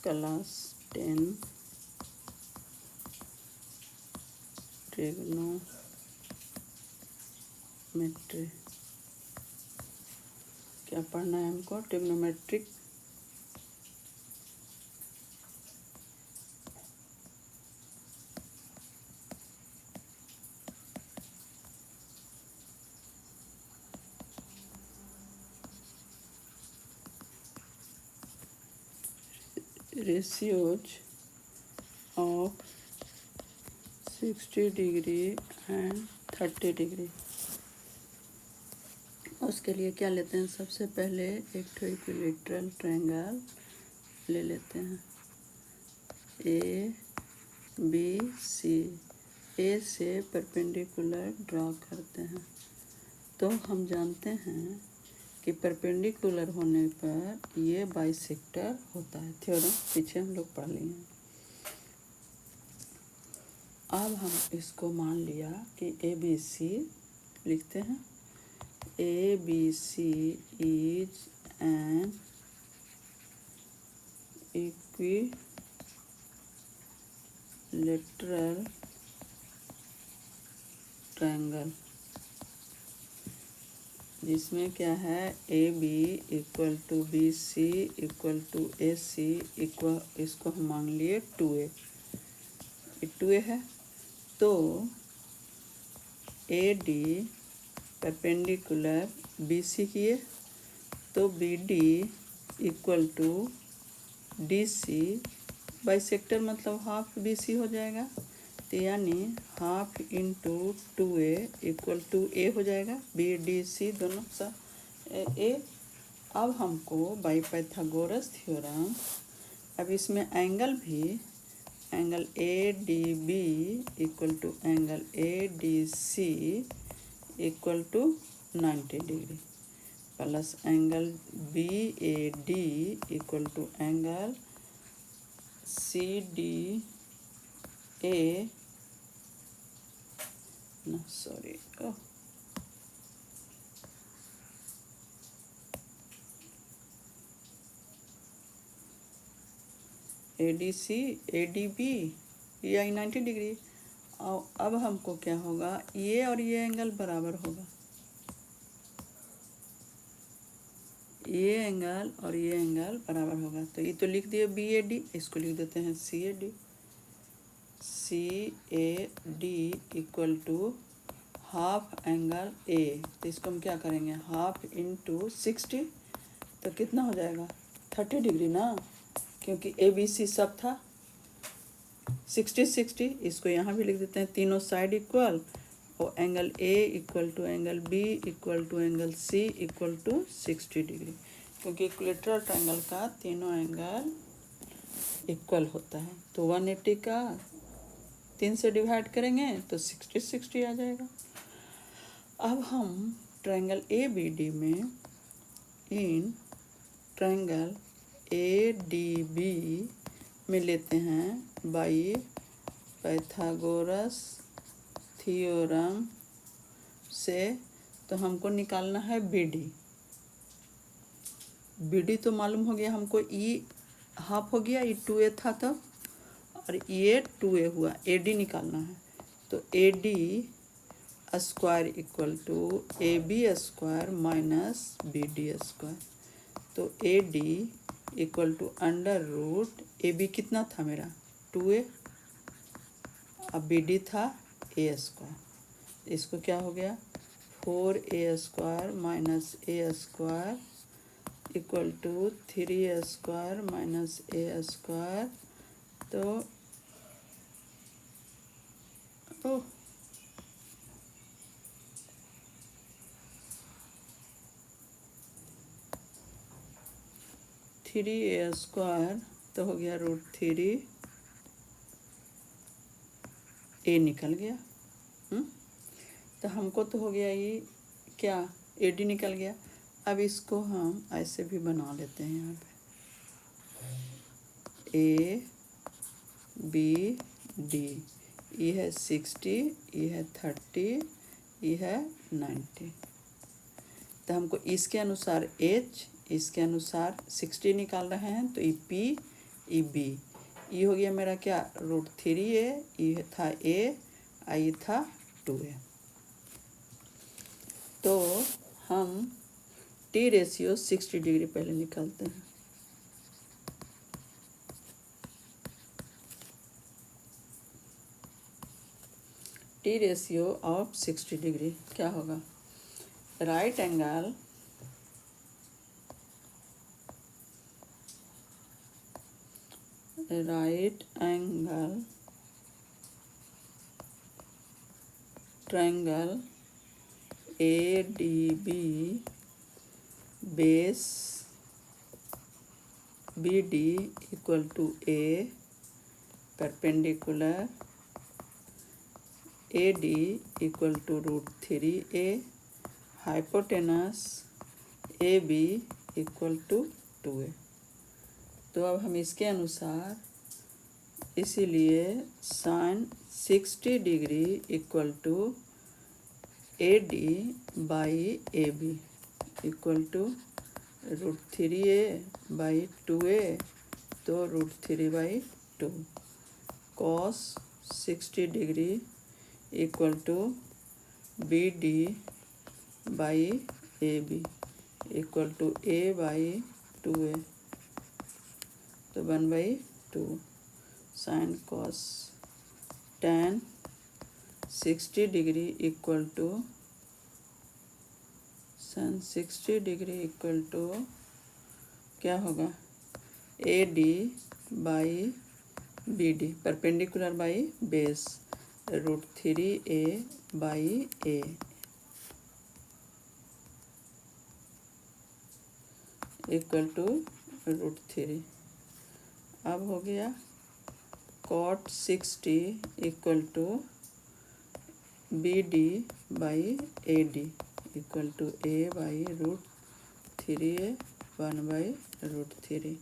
Class 10 trigonometry. क्या पढ़ना है हमको? Trigonometric ratios of 60 degree and 30 degree. उसके लिए क्या लेते हैं? सबसे पहले एक इक्विलैटरल ट्रायंगल ले लेते हैं, ए बी सी। ए से परपेंडिकुलर ड्रॉ करते हैं। तो हम जानते हैं कि परपेंडिकुलर होने पर ये बाइसेक्टर होता है। थ्योरम पीछे हम लोग पढ़ लिए हैं। अब हम इसको मान लिया कि ए बी सी लिखते हैं। A B C is an equilateral triangle, जिसमें क्या है, A B equal to B C equal to A C equal, इसको हम मान लिए 2a। 2a है तो A D perpendicular B C किए तो B D equal to D C. Bisector मतलब हाफ बी सी हो जाएगा, तो यानी half into 2a equal to A हो जाएगा। बी डी सी दोनों सा ए। अब हमको बाई पाइथागोरस थ्योरम, अब इसमें एंगल भी, angle A D B equal to angle A D C equal to 90 degree plus angle B A D equal to angle C D A ना sorry A D C A D B या 90 degree. अब हमको क्या होगा, ये और ये angle बराबर होगा, ये एंगल और ये एंगल बराबर होगा। तो ये तो लिख दिए बी ए डी, इसको लिख देते हैं C A D. C A D equal to half angle A, तो इसको हम क्या करेंगे, हाफ इंटू 60, तो कितना हो जाएगा 30 डिग्री ना, क्योंकि ए बी सी सब था 60 60। इसको यहाँ भी लिख देते हैं, तीनों साइड इक्वल, और angle A equal to angle B equal to angle C equal to 60 degree, क्योंकि इक्विलैटरल ट्रायंगल का तीनों एंगल इक्वल होता है। तो 180 का 3 से डिवाइड करेंगे तो 60 60 आ जाएगा। अब हम ट्रायंगल ए बी डी में in triangle A D B में लेते हैं बाई पाइथागोरस थ्योरम से, तो हमको निकालना है बी डी। बी डी तो मालूम हो गया हमको, ई हाफ हो गया, ई 2a था तब, और ये 2a हुआ, ए डी निकालना है। तो A D square equal to A B square minus B D square. तो A D equal to under root, A B कितना था मेरा 2a, अब बी डी था ए स्क्वायर। इसको क्या हो गया 4a square minus A square equal to 3a square minus A square. तो ओ 3a स्क्वायर तो हो गया √3, ए निकल गया। तो हमको तो हो गया ये क्या, ए डी निकल गया। अब इसको हम ऐसे भी बना लेते हैं, यहाँ पे ए बी डी, ये है 60, ये है 30, ये है 90। तो हमको इसके अनुसार एच, इसके अनुसार 60 निकाल रहे हैं, तो ये पी ई बी। ई हो गया मेरा क्या, √3a, ई था a, आई था 2a। तो हम टी रेशियो 60 डिग्री पहले निकालते हैं। टी रेशियो ऑफ 60 डिग्री क्या होगा, right angle triangle ADB base BD equal to A, perpendicular AD equal to √3a, hypotenuse AB equal to 2a। तो अब हम इसके अनुसार, इसीलिए sine 60 degree equal to AD by AB equal to √3a by 2a, तो √3/2। Cos 60 degree equal to BD by AB equal to A/2a, तो 1/2। Sine cos tan 60 degree equal to sine 60 degree equal to क्या होगा, AD by BD, perpendicular by base, √3a by A equal to √3। अब हो गया cot 60 equal to BD by AD equal to A/√3a 1/√3।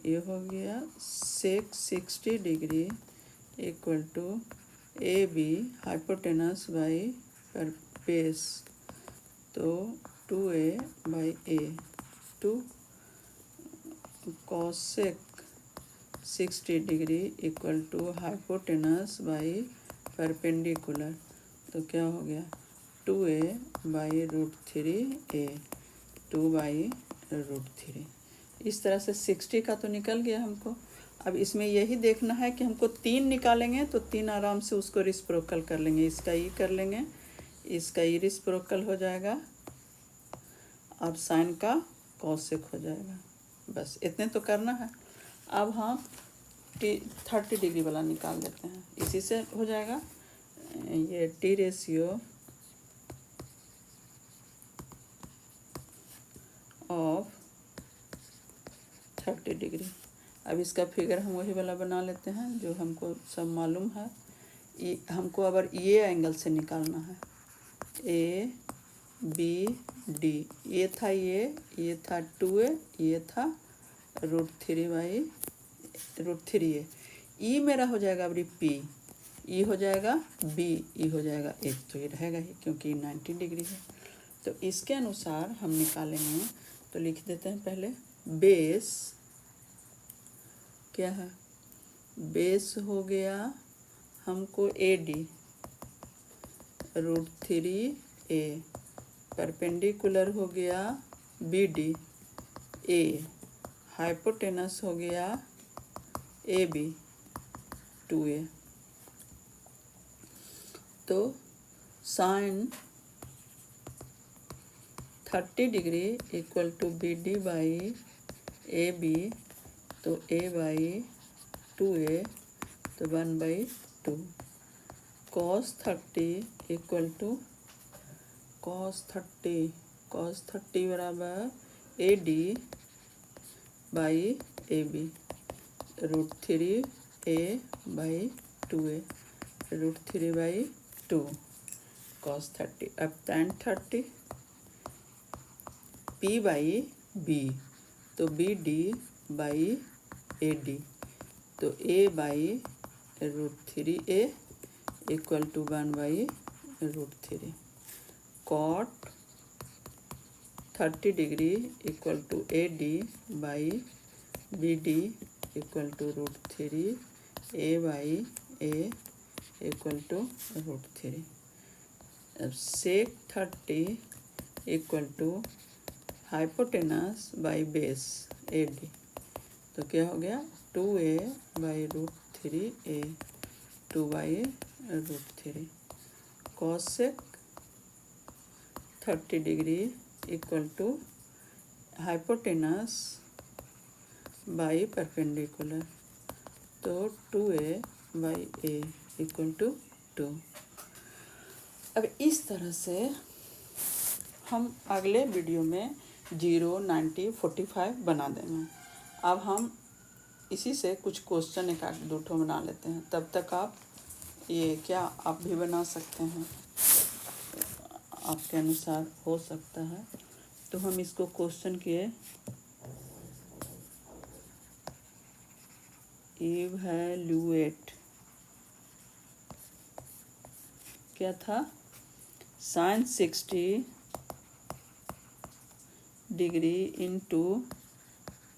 ये हो गया sec 60 degree equal to AB hypotenuse by base, तो 2a/a, two cosec 60 degree equal to hypotenuse by perpendicular, तो क्या हो गया 2a/√3a, 2/√3। इस तरह से 60 का तो निकल गया हमको। अब इसमें यही देखना है कि हमको 3 निकालेंगे तो 3 आराम से उसको रिसिप्रोकल कर लेंगे, इसका ई कर लेंगे, इसका ई रिसिप्रोकल हो जाएगा और साइन का कॉसेक हो जाएगा। बस इतने तो करना है। अब हम 30 डिग्री वाला निकाल देते हैं, इसी से हो जाएगा। ये टी रेशियो ऑफ 30 डिग्री। अब इसका फिगर हम वही वाला बना लेते हैं जो हमको सब मालूम है। ये हमको अगर ये एंगल से निकालना है, ABD, ये था ये था 2a, ये था √3a। ई मेरा हो जाएगा अभी P, ई हो जाएगा B, ई हो जाएगा एक, तो ये रहेगा ही क्योंकि 90 डिग्री है। तो इसके अनुसार हम निकालेंगे, तो लिख देते हैं पहले बेस क्या है, बेस हो गया हमको AD √3a, परपेंडिकुलर हो गया BD A, हाइपोटेनस हो गया AB 2a। तो sine 30 degree equal to BD by AB, तो A/2a, तो 1/2। cos 30 इक्वल टू cos 30 बराबर AD by AB, √3a/2a, √3/2 cos 30। अब tan 30 P/B, तो BD बाई AD, तो A/√3a equal to 1/√3। cot 30 degree equal to AD by BD equal to √3 a/a equal to √3। अब sec 30 equal to hypotenuse by base AD, तो क्या हो गया 2a/√3a 2/√3। Cosec 30 degree equal to hypotenuse by perpendicular, तो 2a/a equal to 2। अब इस तरह से हम अगले वीडियो में 0, 90, 45 बना देंगे। अब हम इसी से कुछ क्वेश्चन एक आध दो ठो बना लेते हैं, तब तक आप ये क्या आप भी बना सकते हैं, आपके अनुसार हो सकता है। तो हम इसको क्वेश्चन किए, इवैल्यूएट क्या था, sin 60 degree into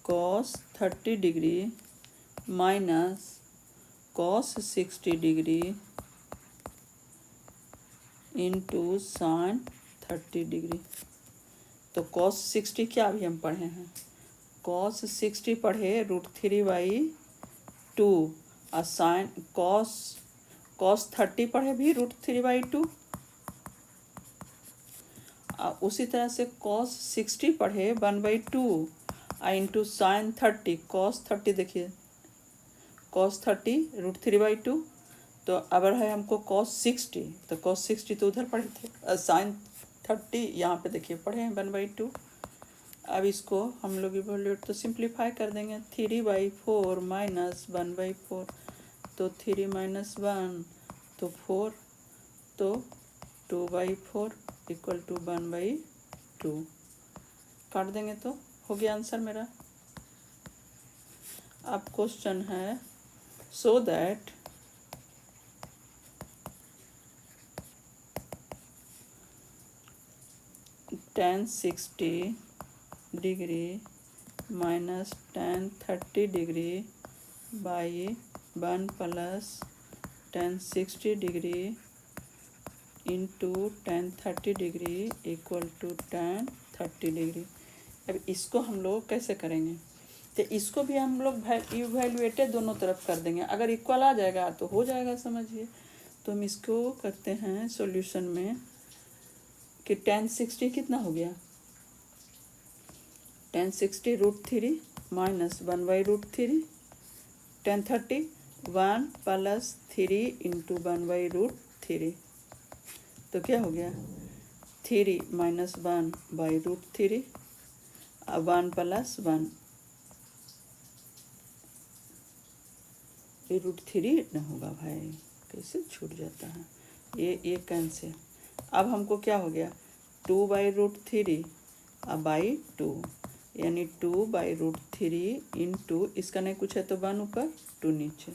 cos 30 degree minus cos 60 degree into sin 30 degree. तो cos 60 क्या अभी हम पढ़े हैं, cos 60 पढ़े √3/2 और sin cos 30 पढ़े भी √3/2। उसी तरह से cos 60 पढ़े 1/2 इंटू sin 30 cos 30, देखिए cos 30 √3/2। तो अगर है हमको cos 60, तो cos 60 तो उधर पढ़े थे, sin 30 यहाँ पे देखिए पढ़े हैं 1/2। अब इसको हम लोग इवैल्यूएट तो सिंप्लीफाई कर देंगे, 3/4 माइनस 1/4, तो 3 माइनस 1 तो 4, तो 2/4 इक्वल टू 1/2 काट देंगे तो हो गया आंसर मेरा। अब क्वेश्चन है, so that tan 60 degree minus tan 30 degree by 1 plus tan 60 degree into tan 30 degree equal to tan 30 degree. अब इसको हम लोग कैसे करेंगे, तो इसको भी हम लोग इवैल्यूएटेड दोनों तरफ कर देंगे, अगर इक्वल आ जाएगा तो हो जाएगा समझिए। तो हम इसको करते हैं सॉल्यूशन में कि tan 60 कितना हो गया, tan 60 √3 minus 1/√3, tan 30 1 plus 3 into 1/√3, तो क्या हो गया 3 माइनस 1/√3 1 प्लस 1, ये √3 न होगा भाई, कैसे छूट जाता है, ये कैंसिल। अब हमको क्या हो गया 2/√3 बाई 2, यानी 2/√3 इंटू इसका नहीं कुछ है तो 1 ऊपर 2 नीचे,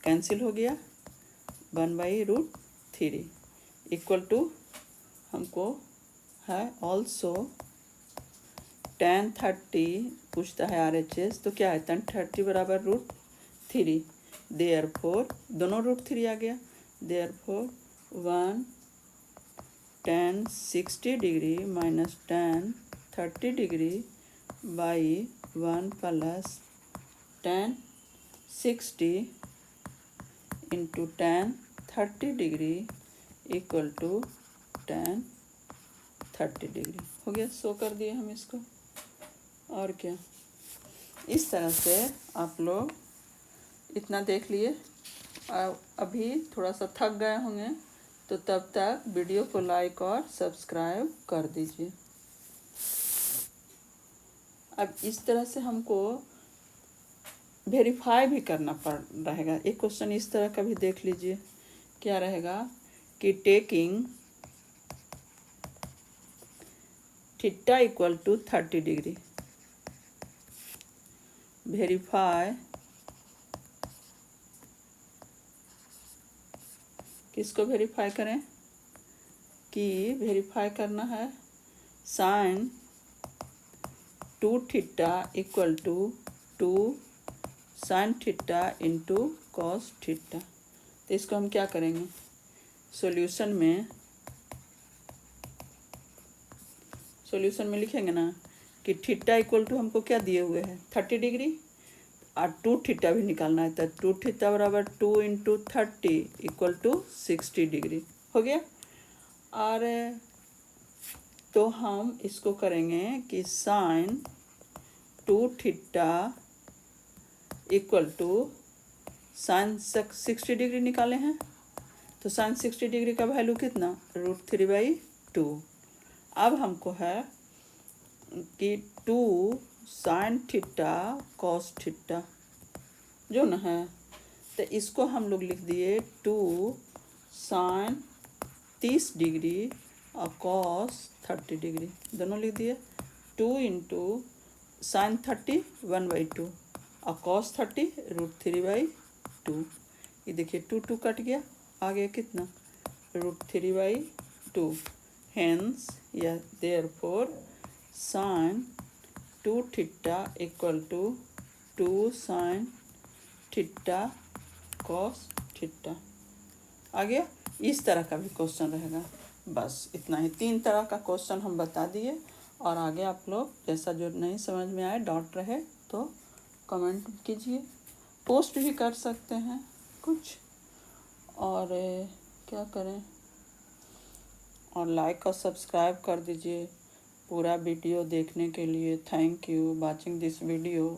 कैंसिल हो गया 1/√3 इक्वल टू हमको है ऑल्सो tan 30 पूछता है RHS, तो क्या है tan 30 बराबर √3, देयरफॉर दोनों √3 आ गया, therefore 1 tan 60 degree minus tan 30 degree by 1 plus tan 60 into tan 30 degree equal to tan 30 degree हो गया। सो कर दिए हम इसको, और क्या। इस तरह से आप लोग इतना देख लिए। अभी थोड़ा सा थक गए होंगे, तो तब तक वीडियो को लाइक और सब्सक्राइब कर दीजिए। अब इस तरह से हमको वेरीफाई भी करना पड़ रहेगा। एक क्वेश्चन इस तरह का भी देख लीजिए, क्या रहेगा कि taking theta equal to 30 degree, verify किसको वेरीफाई करें, कि वेरीफाई करना है sine 2 theta equal to 2 sine theta into cos theta. तो इसको हम क्या करेंगे, सॉल्यूशन में लिखेंगे ना कि थीटा इक्वल टू हमको क्या दिए हुए हैं 30 डिग्री, और 2 थीटा भी निकालना है। तो 2 थीटा बराबर 2 इंटू 30 इक्वल टू 60 डिग्री हो गया। और तो हम इसको करेंगे कि sine 2 theta equal to sine 60 degree निकाले हैं। तो साइन 60 डिग्री का वैल्यू कितना, √3/2। अब हमको है कि 2 साइन थीटा कॉस थीटा जो ना है, तो इसको हम लोग लिख दिए 2 साइन 30 डिग्री और कॉस 30 डिग्री, दोनों लिख दिए। 2 इंटू साइन 30 1/2 और कॉस 30 √3/2। ये देखिए 2 कट गया, आ गया कितना, √3/2। हेंस या therefore sine 2 theta equal to 2 sine theta cos theta. आ गया। इस तरह का भी क्वेश्चन रहेगा। बस इतना ही, 3 तरह का क्वेश्चन हम बता दिए। और आगे आप लोग जैसा जो नहीं समझ में आए, डाउट रहे तो कमेंट कीजिए, पोस्ट भी कर सकते हैं कुछ। और क्या करें, और लाइक और सब्सक्राइब कर दीजिए पूरा वीडियो देखने के लिए। Thank you watching this video.